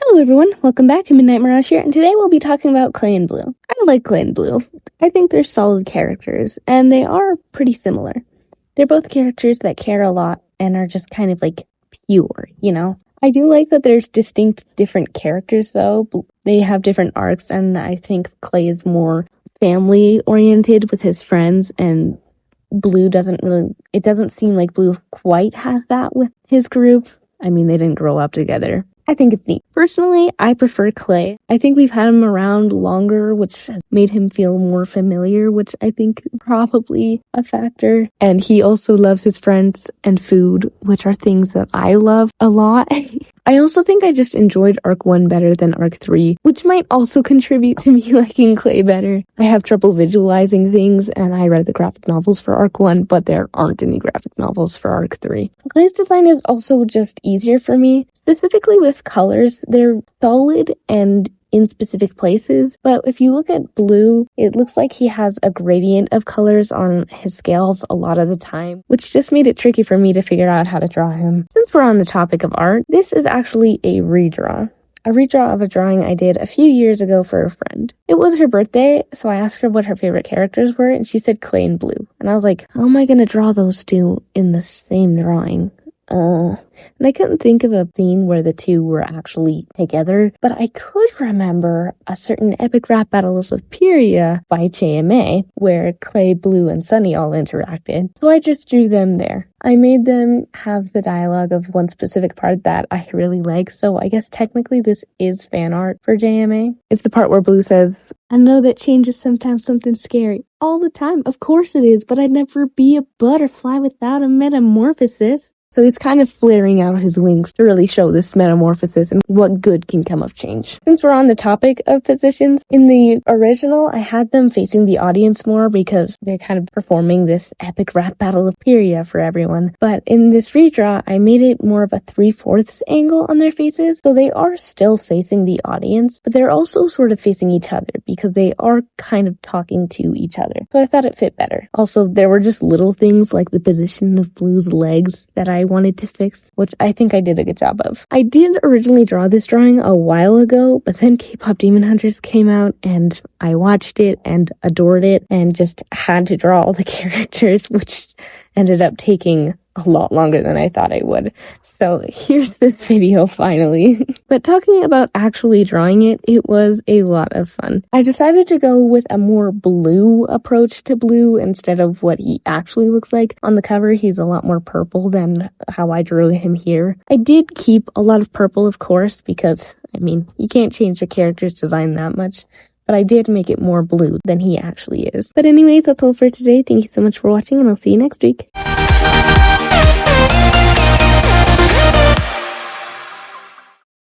Hello everyone, welcome back. Midnight Mirage here, and today we'll be talking about Clay and Blue. I like Clay and Blue. I think they're solid characters, and they are pretty similar. They're both characters that care a lot and are just kind of like pure, you know? I do like that there's distinct different characters though. They have different arcs, and I think Clay is more family oriented with his friends, and Blue it doesn't seem like Blue quite has that with his group. I mean, they didn't grow up together. I think it's neat. Personally, I prefer Clay. I think we've had him around longer, which has made him feel more familiar, which I think is probably a factor. And he also loves his friends and food, which are things that I love a lot. I also think I just enjoyed Arc 1 better than Arc 3, which might also contribute to me liking Clay better. I have trouble visualizing things, and I read the graphic novels for Arc 1, but there aren't any graphic novels for Arc 3. Clay's design is also just easier for me, specifically with colors. They're solid and in specific places, but if you look at Blue, it looks like he has a gradient of colors on his scales a lot of the time, which just made it tricky for me to figure out how to draw him. Since we're on the topic of art, this is actually a redraw of a drawing I did a few years ago for a friend. It was her birthday, so I asked her what her favorite characters were, and she said Clay and Blue. And I was like, how am I gonna draw those two in the same drawing? And I couldn't think of a scene where the two were actually together, but I could remember a certain epic rap battles of Pyrrhia by JMA, where Clay, Blue, and Sunny all interacted. So I just drew them there. I made them have the dialogue of one specific part that I really like, so I guess technically this is fan art for JMA. It's the part where Blue says, I know that change is sometimes something scary. All the time, of course it is, but I'd never be a butterfly without a metamorphosis. So he's kind of flaring out his wings to really show this metamorphosis and what good can come of change. Since we're on the topic of positions, in the original, I had them facing the audience more because they're kind of performing this epic rap battle of Pyrrhia for everyone. But in this redraw, I made it more of a 3/4 angle on their faces. So they are still facing the audience, but they're also sort of facing each other because they are kind of talking to each other. So I thought it fit better. Also, there were just little things like the position of Blue's legs that I wanted to fix, which I think I did a good job of. I did originally draw this drawing a while ago, but then K-Pop Demon Hunters came out and I watched it and adored it and just had to draw all the characters, which ended up taking a lot longer than I thought I would. So here's this video finally. But talking about actually drawing it, it was a lot of fun. I decided to go with a more blue approach to Blue instead of what he actually looks like. On the cover, he's a lot more purple than how I drew him here. I did keep a lot of purple, of course, because, I mean, you can't change the character's design that much. But I did make it more blue than he actually is. But anyways, that's all for today. Thank you so much for watching, and I'll see you next week.